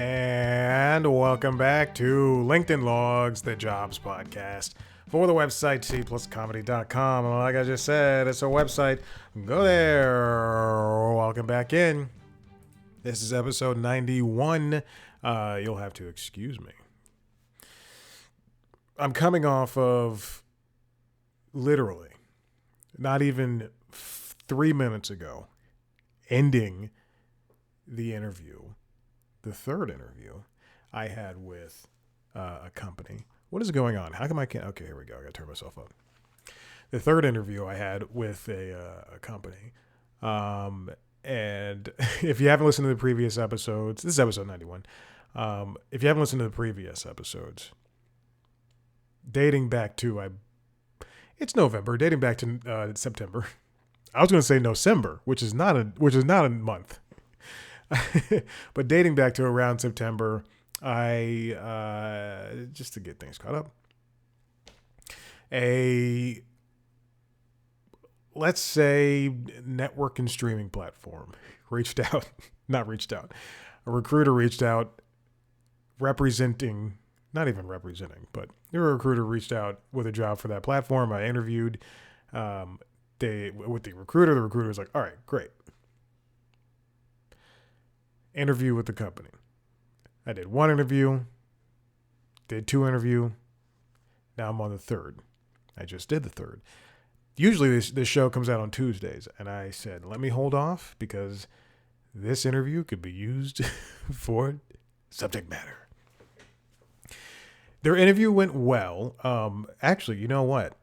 And welcome back to LinkedIn Logs, the jobs podcast for the website cpluscomedy.com. And like I just said, it's a website. Go there. Welcome back in. This is episode 91. You'll have to excuse me. I'm coming off of literally not even 3 minutes ago ending the interview. The third interview I had with a company. What is going on? How come I can't? Okay, here we go. I got to turn myself up. The third interview I had with a company. And if you haven't listened to the previous episodes, this is episode 91. If you haven't listened to the previous episodes, dating back to, it's November, dating back to September. I was going to say November, which is not a month. But dating back to around September, I just to get things caught up, let's say network and streaming platform a recruiter reached out representing, not even representing, but a recruiter reached out with a job for that platform. I interviewed with the recruiter. The recruiter was like, all right, great. Interview with the company. I did one interview, did two interview. Now I'm on the third. I just did the third. Usually this show comes out on Tuesdays, and I said, let me hold off because this interview could be used for subject matter. Their interview went well. Actually, you know what?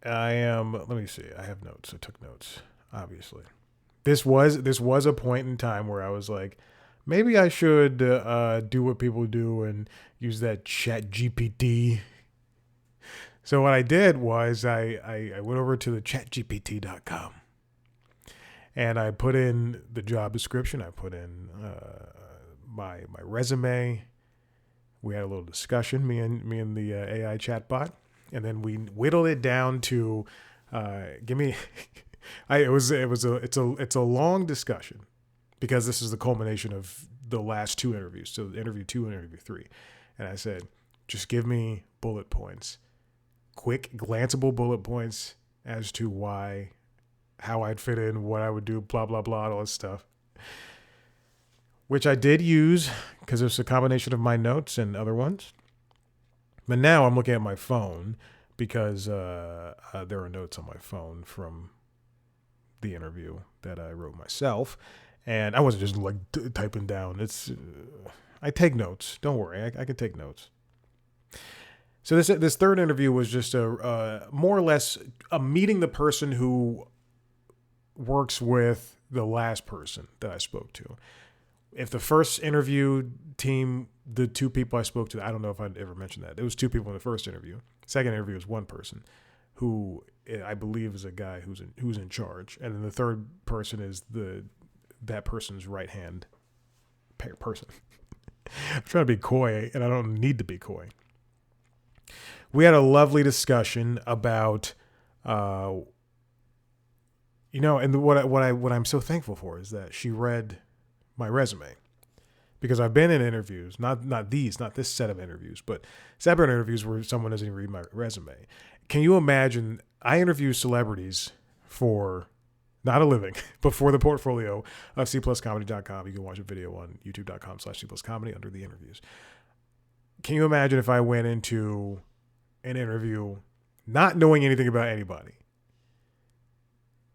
let me see. I have notes. I took notes, obviously. This was a point in time where I was like, maybe I should do what people do and use that chat GPT. So what I did was I went over to the chatgpt.com and I put in the job description. I put in my resume. We had a little discussion, me and the AI chatbot, and then we whittled it down to it's a long discussion because this is the culmination of the last two interviews. So interview 2 and interview 3. And I said, just give me bullet points, quick glanceable bullet points as to how I'd fit in, what I would do, blah, blah, blah, all this stuff, which I did use because it's a combination of my notes and other ones. But now I'm looking at my phone because there are notes on my phone from the interview that I wrote myself, and I wasn't just like typing down. I take notes. Don't worry, I can take notes. So this third interview was just a more or less a meeting the person who works with the last person that I spoke to. If the first interview team, the 2 people I spoke to, I don't know if I'd ever mentioned that. It was 2 people in the first interview. Second interview was 1 person who I believe is a guy who's in charge. And then the third person is that person's right hand person. I'm trying to be coy, and I don't need to be coy. We had a lovely discussion about, and what I'm so thankful for is that she read my resume, because I've been in interviews, not this set of interviews, but separate interviews where someone doesn't even read my resume. Can you imagine? I interview celebrities for not a living, but for the portfolio of cpluscomedy.com. You can watch a video on youtube.com/cpluscomedy under the interviews. Can you imagine if I went into an interview not knowing anything about anybody?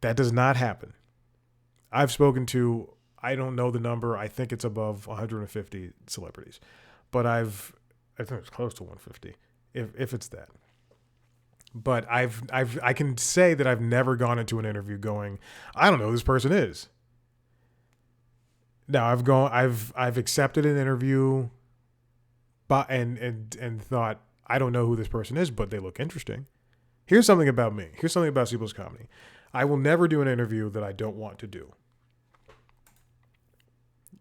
That does not happen. I've spoken to, I don't know the number, I think it's above 150 celebrities, but I think it's close to 150, if it's that. But I can say that I've never gone into an interview going, I don't know who this person is. Now I've accepted an interview, but and thought, I don't know who this person is, but they look interesting. Here's something about me. Here's something about C Plus Comedy. I will never do an interview that I don't want to do.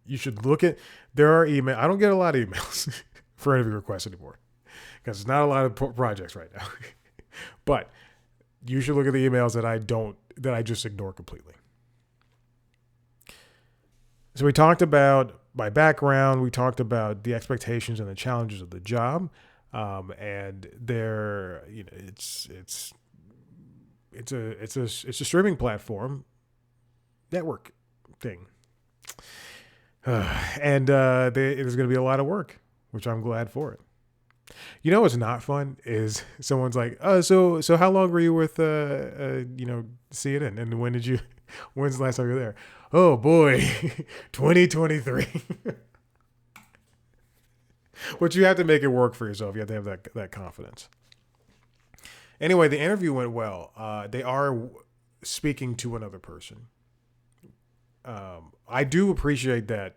You should look at, there are emails. I don't get a lot of emails for interview requests anymore because there's not a lot of projects right now. But you should look at the emails that I just ignore completely. So we talked about my background. We talked about the expectations and the challenges of the job, and it's a streaming platform network thing, and there's going to be a lot of work, which I'm glad for it. You know what's not fun is someone's like, oh, so how long were you with CNN, and when's the last time you were there? Oh boy, 2023. But you have to make it work for yourself. You have to have that confidence. Anyway, the interview went well. They are speaking to another person. I do appreciate that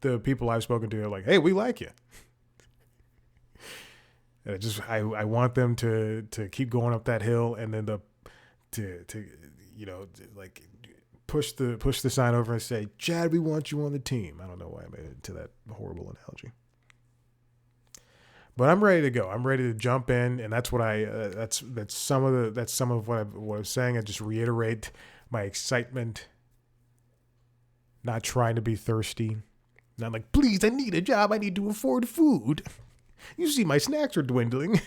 the people I've spoken to are like, hey, we like you. And I want them to keep going up that hill, and then push the sign over and say, Chad, we want you on the team. I don't know why I made it into that horrible analogy. But I'm ready to go. I'm ready to jump in, and that's what that's some of what I was saying. I just reiterate my excitement. Not trying to be thirsty. Not like, please, I need a job. I need to afford food. You see, my snacks are dwindling.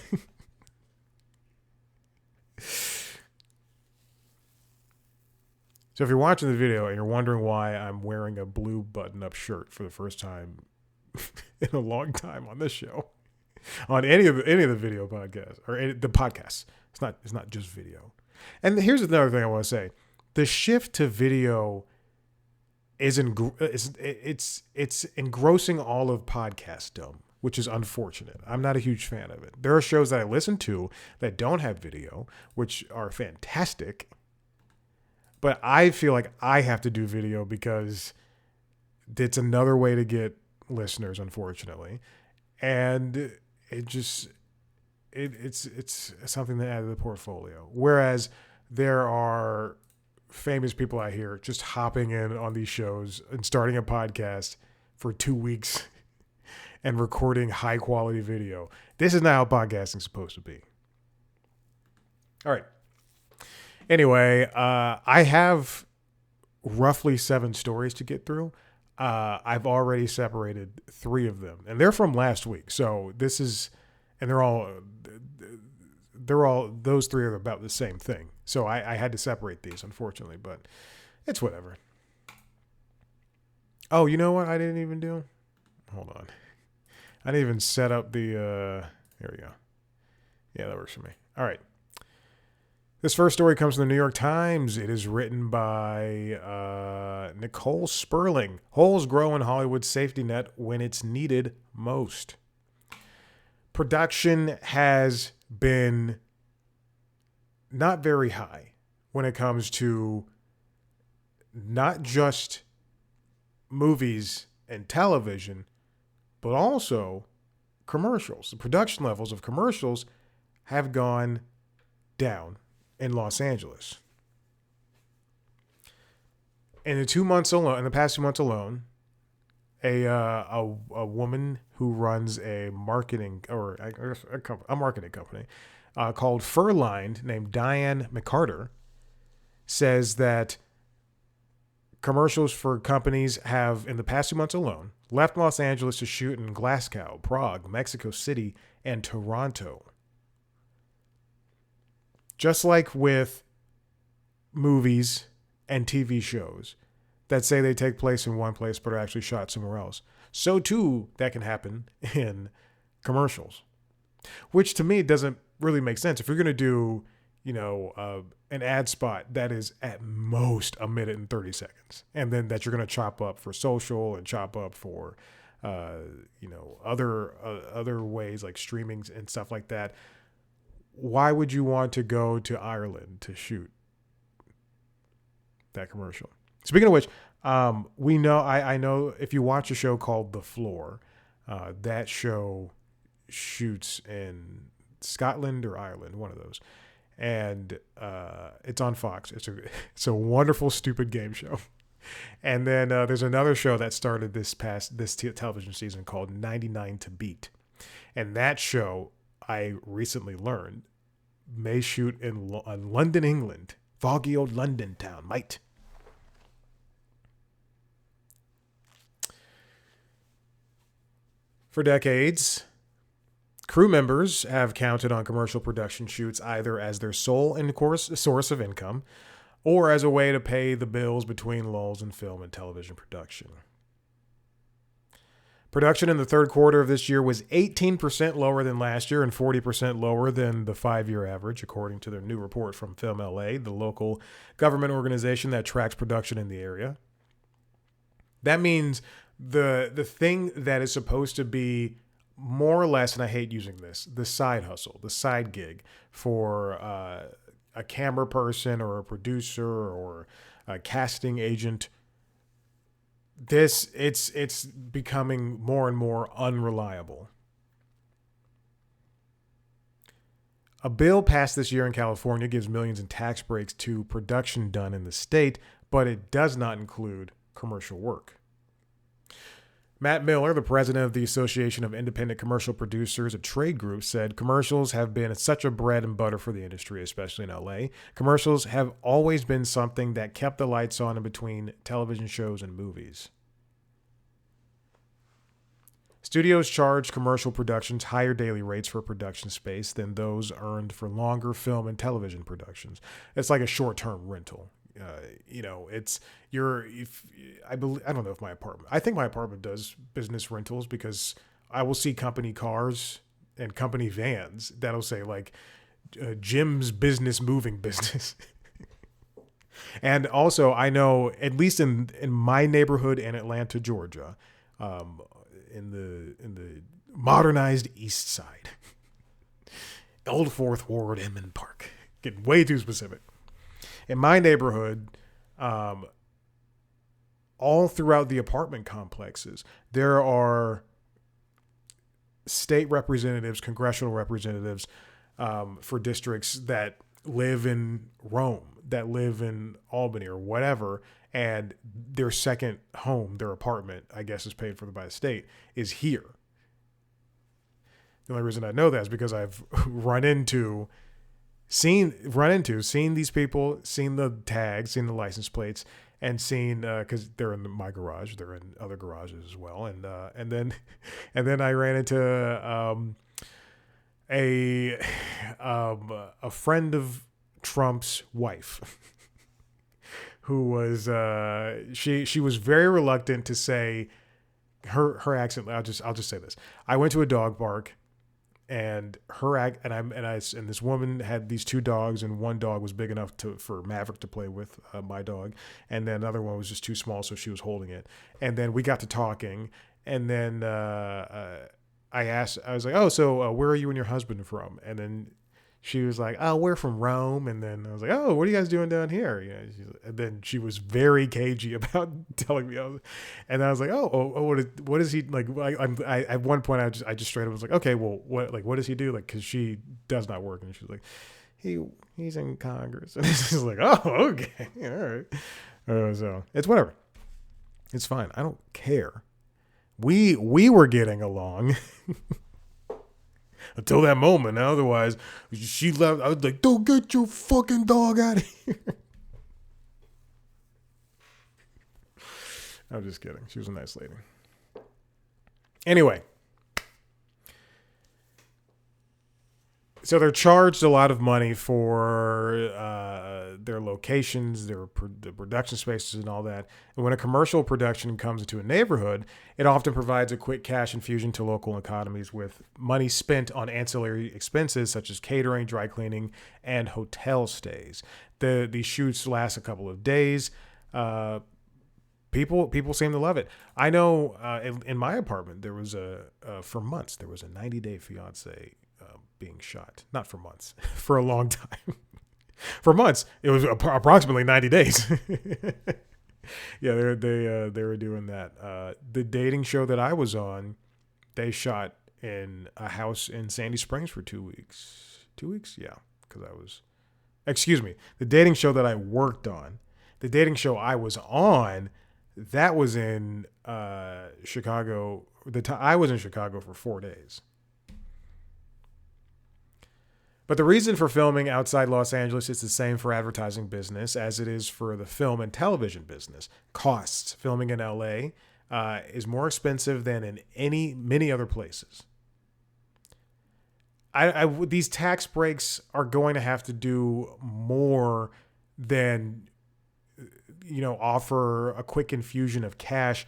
So if you're watching the video and you're wondering why I'm wearing a blue button-up shirt for the first time in a long time on this show, on any of the video podcasts or the podcasts, it's not just video. And here's another thing I want to say: the shift to video is it's engrossing all of podcastdom, which is unfortunate. I'm not a huge fan of it. There are shows that I listen to that don't have video, which are fantastic. But I feel like I have to do video because it's another way to get listeners, unfortunately. And it's something to add to the portfolio. Whereas there are famous people out here just hopping in on these shows and starting a podcast for 2 weeks and recording high quality video. This is not how podcasting is supposed to be. All right. Anyway, I have roughly 7 stories to get through. I've already separated 3 of them, and they're from last week. So this is, and they're all, those 3 are about the same thing. So I had to separate these, unfortunately, but it's whatever. Oh, you know what I didn't even do? Hold on. I didn't even set up the, here we go. Yeah, that works for me. All right. This first story comes from the New York Times. It is written by Nicole Sperling. Holes grow in Hollywood's safety net when it's needed most. Production has been not very high when it comes to not just movies and television, but also commercials. The production levels of commercials have gone down in Los Angeles. In the past 2 months alone, a woman who runs a marketing company called Furlined, named Diane McCarter, says that commercials for companies have, in the past 2 months alone, left Los Angeles to shoot in Glasgow, Prague, Mexico City, and Toronto. Just like with movies and TV shows that say they take place in one place but are actually shot somewhere else, so too that can happen in commercials, which to me doesn't really make sense. If you're going to do, an ad spot that is at most a minute and 30 seconds, and then that you're going to chop up for social and chop up for, other ways like streamings and stuff like that, why would you want to go to Ireland to shoot that commercial? Speaking of which, we know, I know if you watch a show called The Floor, that show shoots in Scotland or Ireland, one of those. And it's on Fox. It's a wonderful, stupid game show. And then there's another show that started this television season called 99 to Beat. And that show, I recently learned, may shoot in London, England. Foggy old London town, mate. For decades, crew members have counted on commercial production shoots either as their sole source of income or as a way to pay the bills between lulls in film and television production. Production in the third quarter of this year was 18% lower than last year and 40% lower than the 5-year average, according to their new report from Film LA, the local government organization that tracks production in the area. That means the thing that is supposed to be more or less, and I hate using this, the side hustle, the side gig for a camera person or a producer or a casting agent, it's becoming more and more unreliable. A bill passed this year in California gives millions in tax breaks to production done in the state, but it does not include commercial work. Matt Miller, the president of the Association of Independent Commercial Producers, a trade group, said commercials have been such a bread and butter for the industry, especially in LA. Commercials have always been something that kept the lights on in between television shows and movies. Studios charge commercial productions higher daily rates for production space than those earned for longer film and television productions. It's like a short-term rental. I don't know if my apartment, I think my apartment does business rentals because I will see company cars and company vans that'll say like Jim's business moving business. And also I know at least in my neighborhood in Atlanta, Georgia, in the modernized East Side, Old Fourth Ward, Inman Park, getting way too specific. In my neighborhood, all throughout the apartment complexes, there are state representatives, congressional representatives for districts that live in Rome, that live in Albany or whatever, and their second home, their apartment, I guess is paid for by the state, is here. The only reason I know that is because I've seen these people, seen the tags, seen the license plates, and seen because they're in my garage, they're in other garages as well, and then I ran into a friend of Trump's wife, who was she was very reluctant to say her accent. I'll just say this: I went to a dog park. And this woman had these two dogs, and one dog was big enough for Maverick to play with, my dog, and then another one was just too small, so she was holding it. And then we got to talking, and then I was like, "Oh, so where are you and your husband from?" And then she was like, "Oh, we're from Rome." And then I was like, "Oh, what are you guys doing down here?" And then she was very cagey about telling me. And I was like, "Oh, what is he like?" I at one point I just straight up was like, "Okay, well, what does he do?" Like, because she does not work, and she was like, "He's in Congress," and it's just like, "Oh, okay, all right." So it's whatever. It's fine. I don't care. We were getting along. Until that moment. Otherwise, she left. I was like, "Don't get your fucking dog out of here." I'm just kidding. She was a nice lady. Anyway. So they're charged a lot of money for their locations, the production spaces and all that. And when a commercial production comes into a neighborhood, it often provides a quick cash infusion to local economies with money spent on ancillary expenses such as catering, dry cleaning, and hotel stays. These shoots last a couple of days. People seem to love it. I know in my apartment, there was for months, there was a 90-day fiance being shot. Not for months, for a long time. For months, it was approximately 90 days. Yeah, they were doing that. The dating show that I was on, they shot in a house in Sandy Springs for 2 weeks. 2 weeks? Yeah, because excuse me, the dating show that I worked on, the dating show I was on, that was in Chicago. I was in Chicago for 4 days. But the reason for filming outside Los Angeles is the same for advertising business as it is for the film and television business. Costs. Filming in LA is more expensive than in many other places. These tax breaks are going to have to do more than, offer a quick infusion of cash.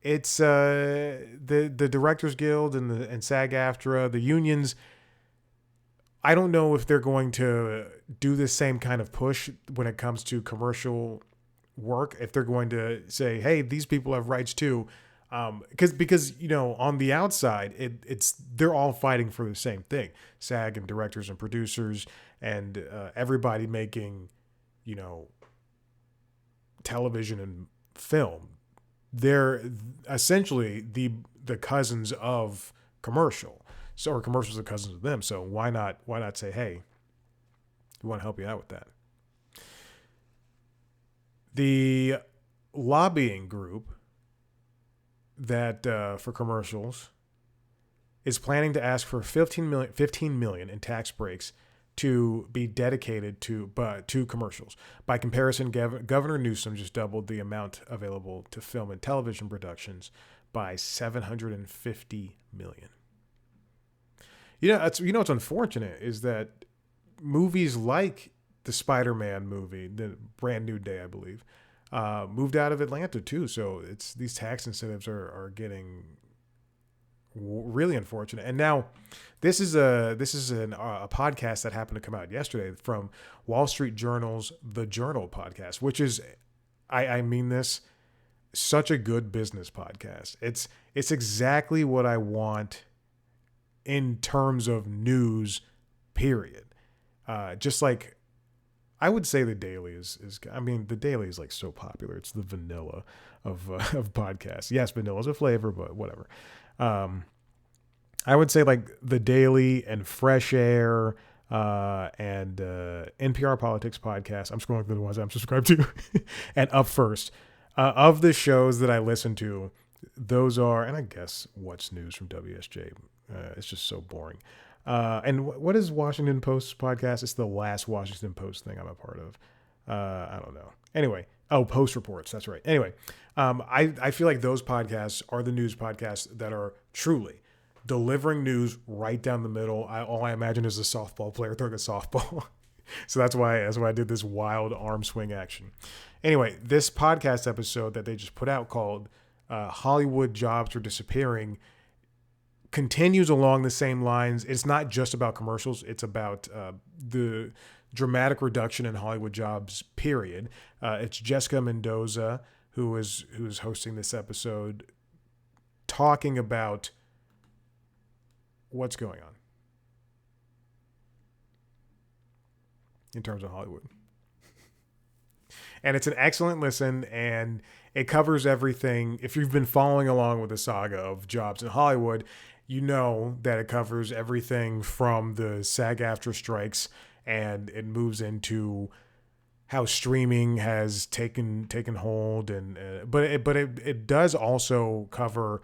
It's the Directors Guild and SAG-AFTRA, the unions. I don't know if they're going to do the same kind of push when it comes to commercial work. If they're going to say, "Hey, these people have rights too," because on the outside, they're all fighting for the same thing. SAG and directors and producers and everybody making, television and film. They're essentially the cousins of commercial. So, or commercials are cousins of them. So why not say, hey, we want to help you out with that? The lobbying group that for commercials is planning to ask for 15 million in tax breaks to be dedicated to commercials. By comparison, Governor Newsom just doubled the amount available to film and television productions by 750 million. What's unfortunate is that movies like the Spider-Man movie, the Brand New Day, I believe, moved out of Atlanta too. So these tax incentives are getting really unfortunate. And now this is a podcast that happened to come out yesterday from Wall Street Journal's The Journal podcast, which is, I mean this, such a good business podcast. It's exactly what I want in terms of news, period. Just like I would say the Daily is the Daily is like so popular. It's the vanilla of podcasts. Yes, vanilla is a flavor, but whatever. I would say like the Daily and Fresh Air and NPR Politics podcast. I'm scrolling through the ones I'm subscribed to, and Up First. Of the shows that I listen to, those are, and I guess What's News from WSJ. It's just so boring. And what is Washington Post's podcast? It's the last Washington Post thing I'm a part of. I don't know. Anyway, Post Reports. That's right. Anyway, I feel like those podcasts are the news podcasts that are truly delivering news right down the middle. All I imagine is a softball player throwing a softball. So that's why I did this wild arm swing action. Anyway, this podcast episode that they just put out called Hollywood Jobs Are Disappearing continues along the same lines. It's not just about commercials. It's about the dramatic reduction in Hollywood jobs, period. It's Jessica Mendoza who is hosting this episode, talking about what's going on in terms of Hollywood. And it's an excellent listen, and it covers everything. If you've been following along with the saga of jobs in Hollywood, you know that it covers everything from the SAG-AFTRA strikes, and it moves into how streaming has taken hold, and but it does also cover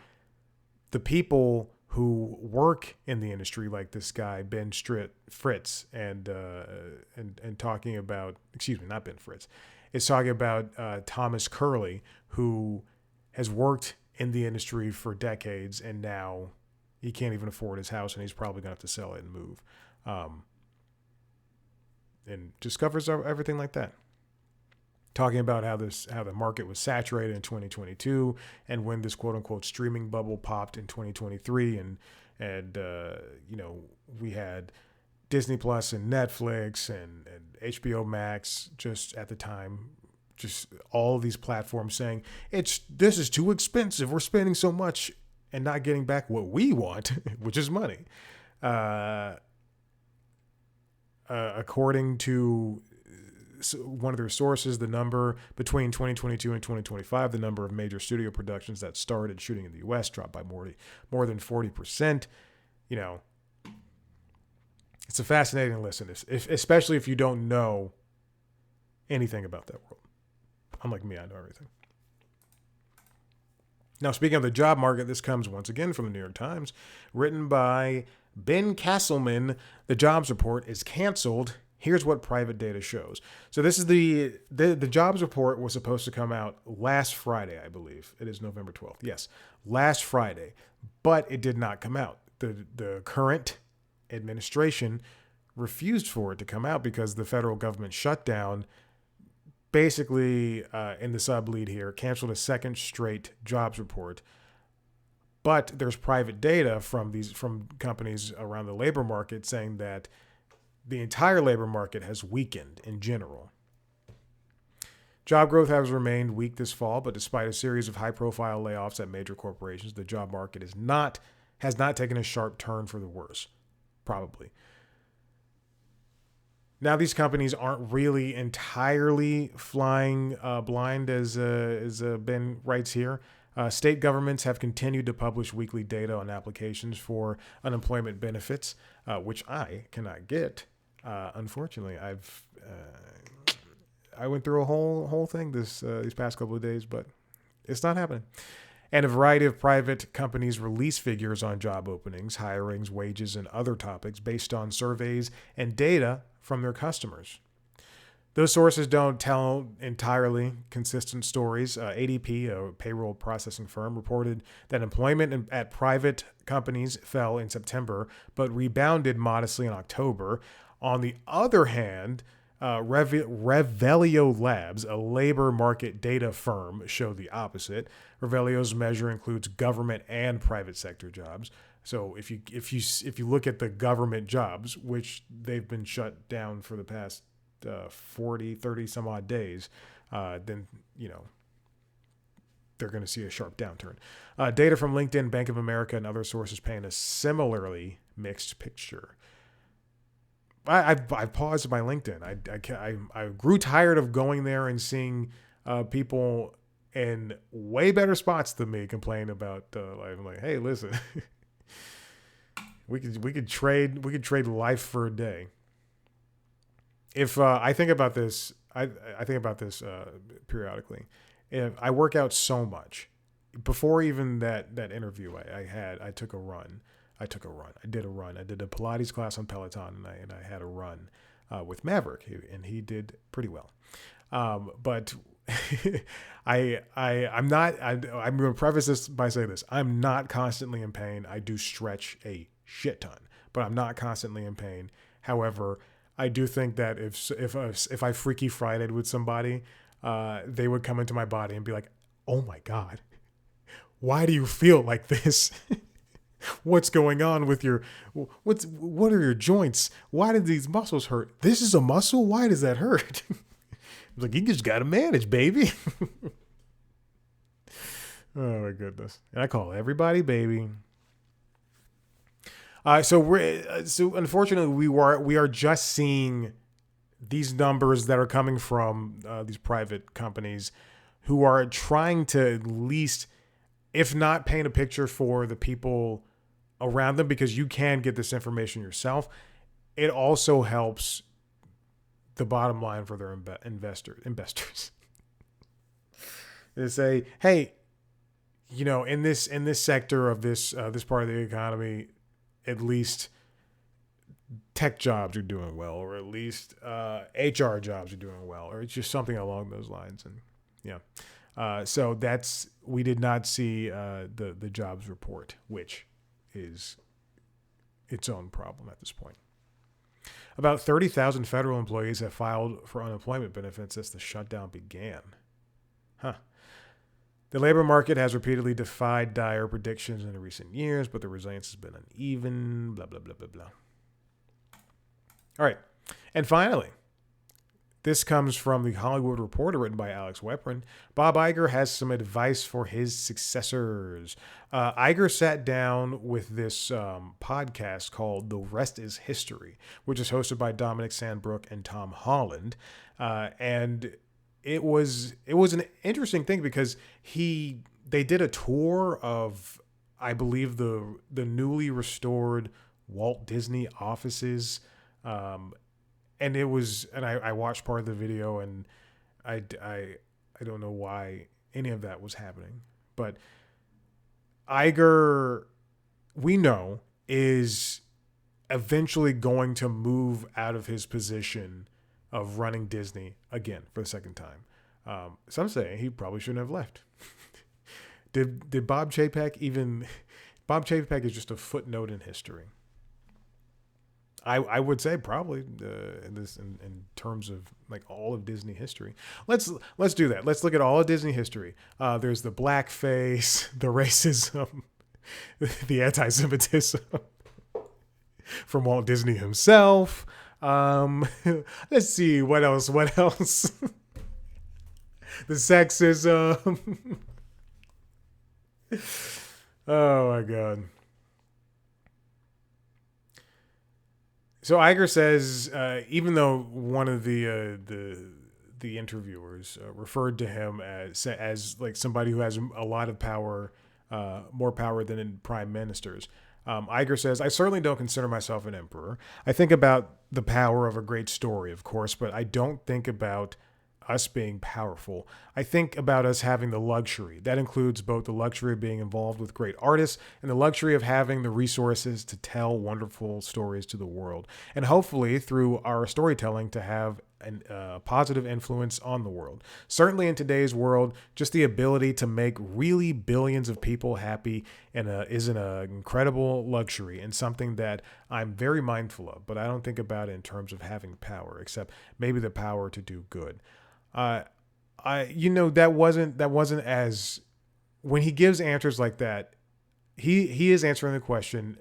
the people who work in the industry, like this guy Ben Fritz, and talking about, excuse me, not Ben Fritz. It's talking about Thomas Curley, who has worked in the industry for decades, and now he can't even afford his house, and he's probably going to have to sell it and move. And just covers everything like that. Talking about how the market was saturated in 2022, and when this quote unquote streaming bubble popped in 2023, and we had Disney Plus and Netflix and HBO Max just at the time, just all of these platforms saying this is too expensive. We're spending so much and not getting back what we want, which is money. According to one of their sources, the number between 2022 and 2025, the number of major studio productions that started shooting in the U.S. dropped by more than 40%. It's a fascinating listen, especially if you don't know anything about that world. Unlike me, I know everything. Now, speaking of the job market, this comes once again from the New York Times, written by Ben Castleman. The jobs report is canceled Here's what private data shows. So this is the jobs report was supposed to come out last Friday, I believe. It is November 12th. Yes, last Friday, but it did not come out. The current administration refused for it to come out because the federal government shutdown basically, in the sub-lead here, canceled a second straight jobs report. But there's private data from companies around the labor market saying that the entire labor market has weakened in general. Job growth has remained weak this fall, but despite a series of high-profile layoffs at major corporations, the job market has not taken a sharp turn for the worse, probably. Now, these companies aren't really entirely flying blind, as Ben writes here. State governments have continued to publish weekly data on applications for unemployment benefits, which I cannot get. Unfortunately, I went through a whole thing these past couple of days, but it's not happening. And a variety of private companies release figures on job openings, hirings, wages, and other topics based on surveys and data from their customers. Those sources don't tell entirely consistent stories. ADP, a payroll processing firm, reported that employment at private companies fell in September, but rebounded modestly in October. On the other hand, Revelio Labs, a labor market data firm, showed the opposite. Revelio's measure includes government and private sector jobs. So if you look at the government jobs, which they've been shut down for the past 30 some odd days, then they're going to see a sharp downturn. Data from LinkedIn, Bank of America, and other sources paint a similarly mixed picture. I paused my LinkedIn. I grew tired of going there and seeing people in way better spots than me complain about life. I'm like, hey, listen, we could trade life for a day. If I think about this, I think about this periodically. If I work out so much. Before even that interview I took a run. I did a run. I did a Pilates class on Peloton, and I had a run with Maverick, and he did pretty well. But I'm going to preface this by saying this: I'm not constantly in pain. I do stretch a shit ton, but I'm not constantly in pain. However, I do think that if I Freaky Friday'd with somebody, they would come into my body and be like, "Oh my God, why do you feel like this?" What's going on with what are your joints? Why did these muscles hurt? This is a muscle? Why does that hurt? I'm like, you just got to manage, baby. Oh my goodness. And I call everybody baby. So unfortunately we are just seeing these numbers that are coming from these private companies who are trying to at least, if not paint a picture for the people around them, because you can get this information yourself. It also helps the bottom line for their investors. They say, hey, in this sector of this part of the economy, at least tech jobs are doing well, or at least HR jobs are doing well, or it's just something along those lines. And yeah. So we did not see the jobs report, which is its own problem at this point. About 30,000 federal employees have filed for unemployment benefits since the shutdown began. The labor market has repeatedly defied dire predictions in recent years, but the resilience has been uneven, blah, blah, blah, blah, blah. All right. And finally, this comes from the Hollywood Reporter, written by Alex Weprin. Bob Iger has some advice for his successors. Iger sat down with this podcast called The Rest is History, which is hosted by Dominic Sandbrook and Tom Holland. And it was an interesting thing because they did a tour of, I believe, the newly restored Walt Disney offices. And I watched part of the video, and I don't know why any of that was happening. But Iger, we know, is eventually going to move out of his position of running Disney again for the second time. Some say he probably shouldn't have left. Did Bob Chapek even? Bob Chapek is just a footnote in history. I would say probably in terms of like all of Disney history. Let's do that. Let's look at all of Disney history. There's the blackface, the racism, the anti-Semitism from Walt Disney himself. Let's see what else. The sexism. Oh my God. So Iger says, even though one of the interviewers referred to him as like somebody who has a lot of power, more power than in prime ministers, Iger says, I certainly don't consider myself an emperor. I think about the power of a great story, of course, but I don't think about us being powerful. I think about us having the luxury. That includes both the luxury of being involved with great artists and the luxury of having the resources to tell wonderful stories to the world. And hopefully through our storytelling to have a positive influence on the world. Certainly in today's world, just the ability to make really billions of people happy is an incredible luxury and something that I'm very mindful of, but I don't think about it in terms of having power, except maybe the power to do good. That wasn't as, when he gives answers like that, he is answering the question,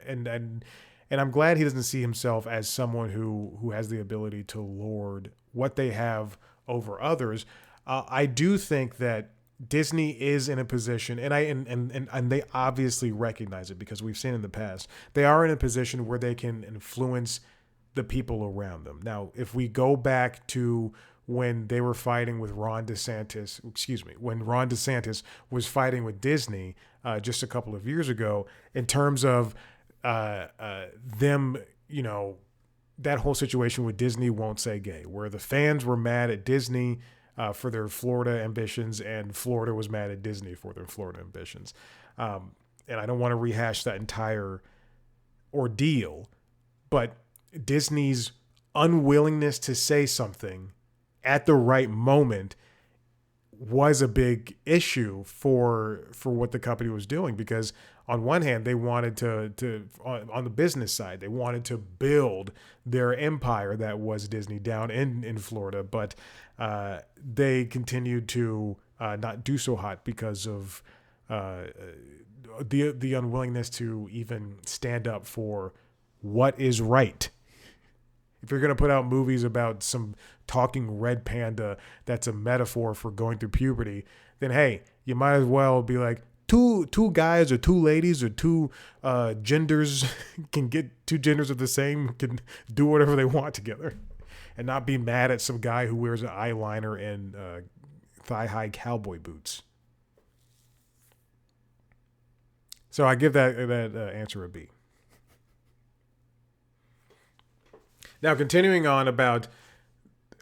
and I'm glad he doesn't see himself as someone who has the ability to lord what they have over others. I do think that Disney is in a position, and they obviously recognize it because we've seen in the past, they are in a position where they can influence the people around them. Now, if we go back to when they were fighting with when Ron DeSantis was fighting with Disney just a couple of years ago, in terms of them, that whole situation with Disney Won't Say Gay, where the fans were mad at Disney for their Florida ambitions, and Florida was mad at Disney for their Florida ambitions. And I don't want to rehash that entire ordeal, but Disney's unwillingness to say something at the right moment was a big issue for what the company was doing, because on one hand they wanted to on the business side, they wanted to build their empire that was Disney down in Florida, but they continued to not do so hot because of the unwillingness to even stand up for what is right. If you're going to put out movies about some talking red panda that's a metaphor for going through puberty, then hey, you might as well be like, two guys or two ladies or two genders can get two genders of the same, can do whatever they want together, and not be mad at some guy who wears an eyeliner and thigh-high cowboy boots. So I give that answer a B. Now, continuing on about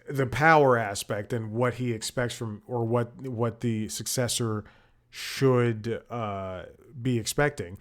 the power aspect and what he expects from, or what the successor should be expecting.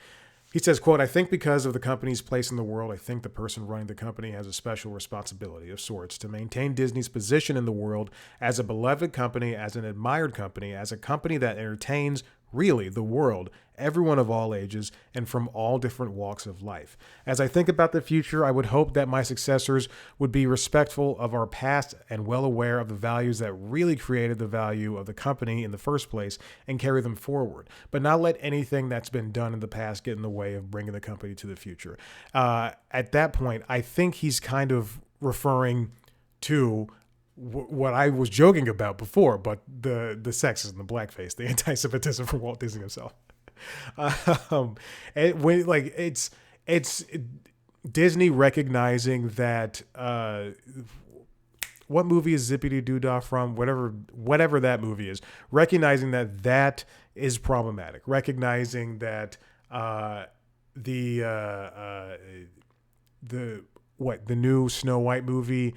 He says, quote, I think because of the company's place in the world, I think the person running the company has a special responsibility of sorts to maintain Disney's position in the world as a beloved company, as an admired company, as a company that entertains really the world, everyone of all ages and from all different walks of life. As I think about the future, I would hope that my successors would be respectful of our past and well aware of the values that really created the value of the company in the first place and carry them forward, but not let anything that's been done in the past get in the way of bringing the company to the future. At that point, I think he's kind of referring to what I was joking about before, but the sexism, the blackface, the anti-Semitism from Walt Disney himself. It's Disney recognizing that what movie is Zippity Doodah from? Whatever that movie is, recognizing that is problematic. Recognizing that the new Snow White movie,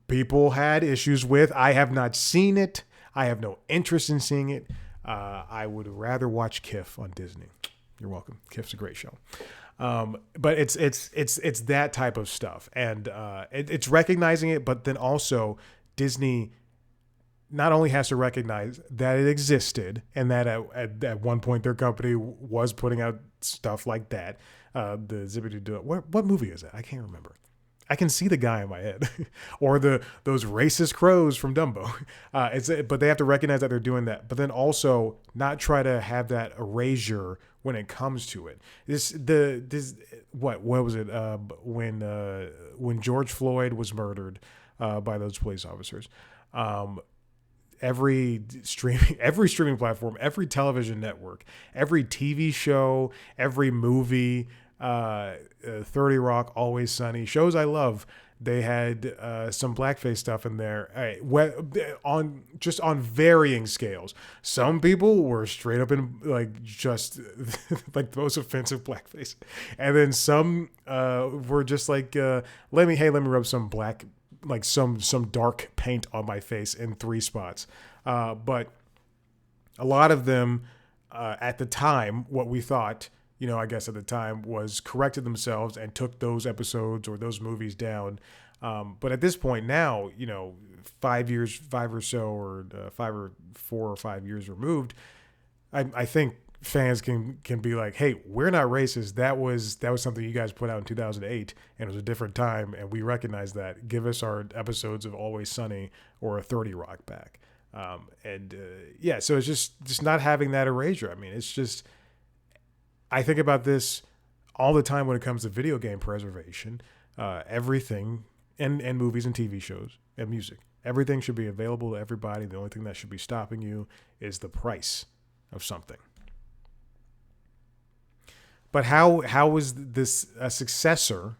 people had issues with. I have not seen it. I have no interest in seeing it. I would rather watch KIF on Disney. You're welcome. KIF's a great show. But it's that type of stuff, and it's recognizing it, but then also Disney not only has to recognize that it existed and that at one point their company was putting out stuff like that. The Zippity Doo. What movie is that? I can't remember. I can see the guy in my head, or those racist crows from Dumbo. But they have to recognize that they're doing that, but then also not try to have that erasure when it comes to it. What was it when George Floyd was murdered by those police officers? Every streaming platform, every television network, every TV show, every movie, 30 Rock, Always Sunny, shows I love, they had some blackface stuff in there, on varying scales. Some people were straight up in like just like the most offensive blackface, and then some were just like let me rub some black, like some dark paint on my face in 3 spots. But a lot of them at the time, what we thought, I guess at the time, was corrected themselves and took those episodes or those movies down. But at this point now, 5 or 4 or 5 years removed, I think fans can be like, hey, we're not racist. That was something you guys put out in 2008, and it was a different time, and we recognize that. Give us our episodes of Always Sunny or 30 Rock back. So it's just not having that erasure. I mean, it's just, I think about this all the time when it comes to video game preservation. Everything, and movies and TV shows and music, everything should be available to everybody. The only thing that should be stopping you is the price of something. But how is this a successor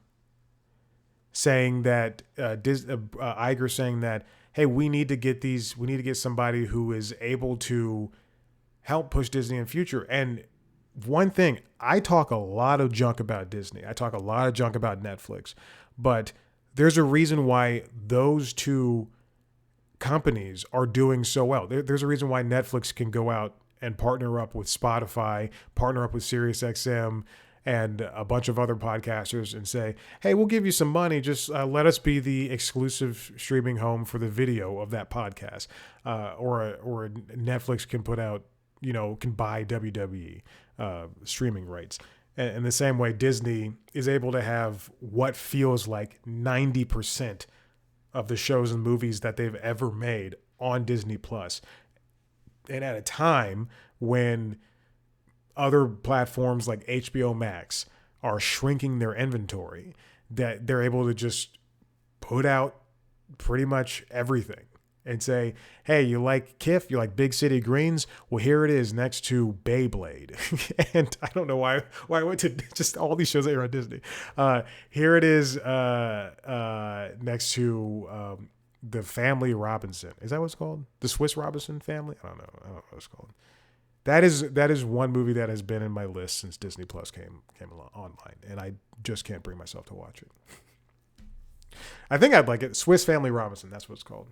saying that Iger saying that, hey, we need to get somebody who is able to help push Disney in future. And one thing, I talk a lot of junk about Disney. I talk a lot of junk about Netflix, but there's a reason why those two companies are doing so well. There's a reason why Netflix can go out and partner up with Spotify, partner up with SiriusXM, and a bunch of other podcasters and say, hey, we'll give you some money. Just let us be the exclusive streaming home for the video of that podcast. Or Netflix can put out, can buy WWE streaming rights. And in the same way, Disney is able to have what feels like 90% of the shows and movies that they've ever made on Disney Plus. And at a time when other platforms like HBO Max are shrinking their inventory, that they're able to just put out pretty much everything and say, hey, you like KIF? You like Big City Greens? Well, here it is next to Beyblade. And I don't know why I went to just all these shows that are on Disney. Here it is next to the Family Robinson. Is that what it's called? The Swiss Robinson Family? I don't know what it's called. That is one movie that has been in my list since Disney Plus came online, and I just can't bring myself to watch it. I think I'd like it. Swiss Family Robinson, that's what it's called.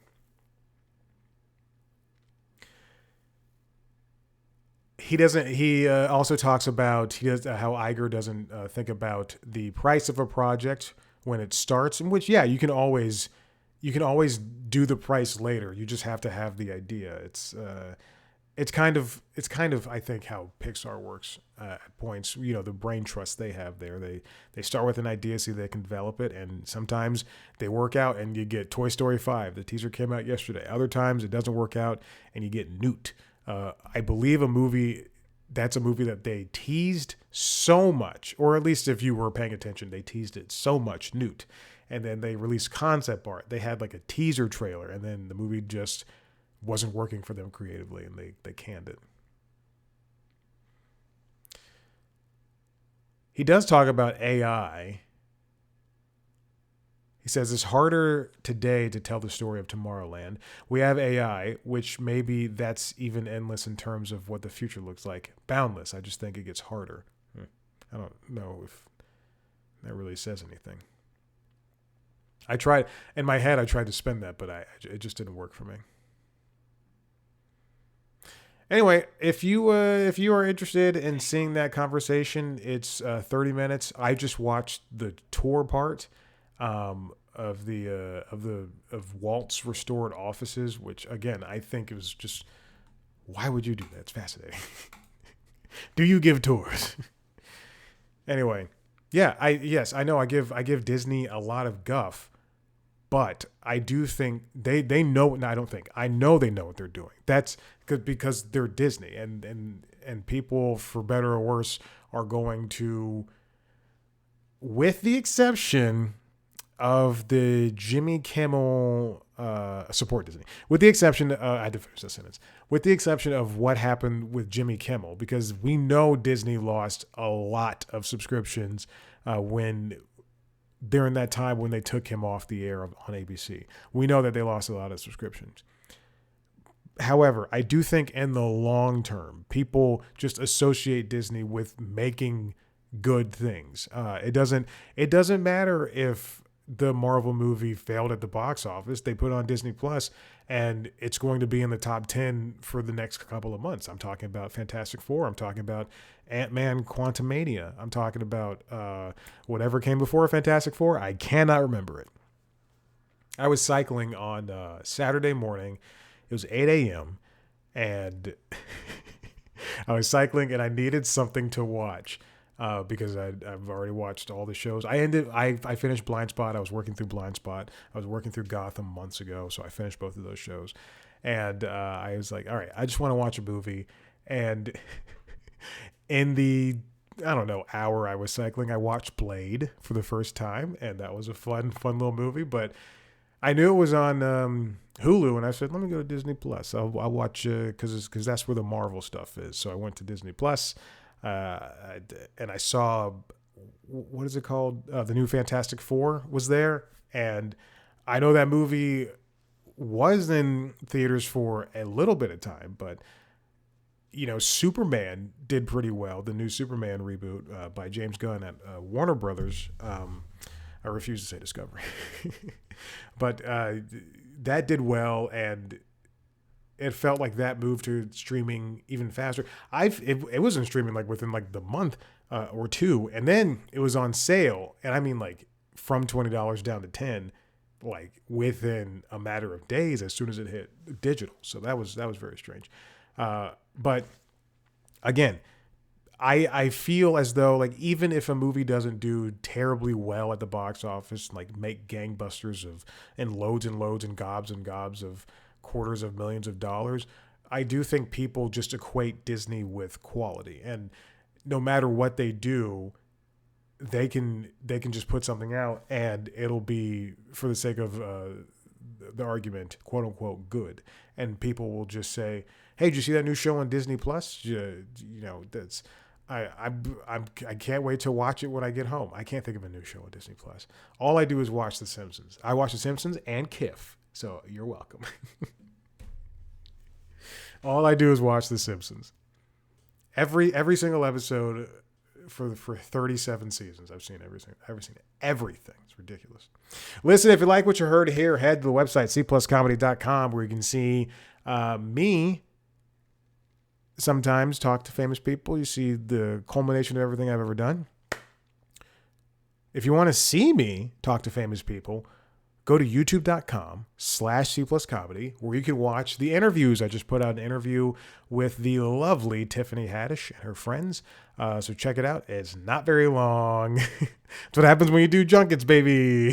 He also talks about how Iger doesn't think about the price of a project when it starts, in which, yeah, you can always do the price later. You just have to have the idea. It's kind of I think how Pixar works at points. The brain trust they have there. They start with an idea, see they can develop it, and sometimes they work out, and you get Toy Story 5. The teaser came out yesterday. Other times it doesn't work out, and you get Newt. I believe that's a movie that they teased so much, or at least if you were paying attention, they teased it so much, Newt. And then they released concept art. They had like a teaser trailer, and then the movie just wasn't working for them creatively, and they canned it. He does talk about AI. He says it's harder today to tell the story of Tomorrowland. We have AI, which maybe that's even endless in terms of what the future looks like. Boundless. I just think it gets harder. I don't know if that really says anything. I tried to spin that, but it just didn't work for me. Anyway, if you are interested in seeing that conversation, it's 30 minutes. I just watched the tour part of Walt's restored offices, which again I think it was just, why would you do that? It's fascinating. Do you give tours? Anyway, yeah, I know I give Disney a lot of guff, but I do think they know. No, I don't think. I know they know what they're doing. That's because they're Disney, and people, for better or worse, are going to, with the exception of the Jimmy Kimmel support Disney. With the exception, I had to finish that sentence. With the exception of what happened with Jimmy Kimmel, because we know Disney lost a lot of subscriptions during that time when they took him off the air on ABC. We know that they lost a lot of subscriptions. However, I do think in the long term, people just associate Disney with making good things. It doesn't matter if the Marvel movie failed at the box office. They put on Disney Plus, and it's going to be in the top 10 for the next couple of months. I'm talking about Fantastic Four. I'm talking about Ant-Man Quantumania. I'm talking about whatever came before Fantastic Four. I cannot remember it. I was cycling on Saturday morning. It was 8 a.m. and I was cycling, and I needed something to watch. Because I've already watched all the shows. I finished Blind Spot. I was working through Blind Spot. I was working through Gotham months ago, so I finished both of those shows. And I was like, all right, I just want to watch a movie. And in the, I don't know, hour I was cycling, I watched Blade for the first time, and that was a fun little movie. But I knew it was on Hulu, and I said, let me go to Disney Plus. I'll watch because that's where the Marvel stuff is. So I went to Disney Plus. And I saw, what is it called? The new Fantastic Four was there. And I know that movie was in theaters for a little bit of time, but Superman did pretty well. The new Superman reboot by James Gunn at Warner Brothers. I refuse to say Discovery, but that did well, and it felt like that moved to streaming even faster. It wasn't streaming like within like the month or two, and then it was on sale, and I mean like from $20 down to $10, like within a matter of days as soon as it hit digital. So that was very strange. But again, I feel as though like even if a movie doesn't do terribly well at the box office, like make gangbusters and loads and gobs of quarters of millions of dollars, I do think people just equate Disney with quality, and no matter what they do, they can just put something out and it'll be, for the sake of the argument, quote unquote, good, and people will just say, hey, did you see that new show on Disney Plus? That's I can't wait to watch it when I get home. I can't think of a new show on Disney Plus. All I do is watch The Simpsons. I watch The Simpsons and Kif. So you're welcome. All I do is watch The Simpsons. Every single episode for 37 seasons. I've seen everything. It's ridiculous. Listen, if you like what you heard here, head to the website cpluscomedy.com, where you can see me sometimes talk to famous people. You see the culmination of everything I've ever done. If you want to see me talk to famous people, go to youtube.com/cpluscomedy, where you can watch the interviews. I just put out an interview with the lovely Tiffany Haddish and her friends. So check it out. It's not very long. That's what happens when you do junkets, baby.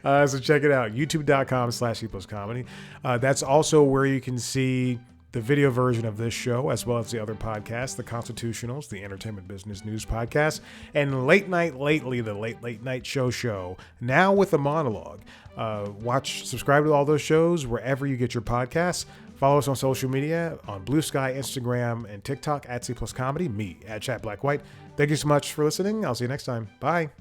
So check it out. youtube.com/cpluscomedy. That's also where you can see the video version of this show, as well as the other podcasts, The Constitutionals, the Entertainment Business News Podcast, and Late Night Lately, the Late Night Show, now with a monologue. Subscribe to all those shows wherever you get your podcasts. Follow us on social media, on Blue Sky, Instagram, and TikTok at C Plus Comedy, me at Chat Black White. Thank you so much for listening. I'll see you next time. Bye.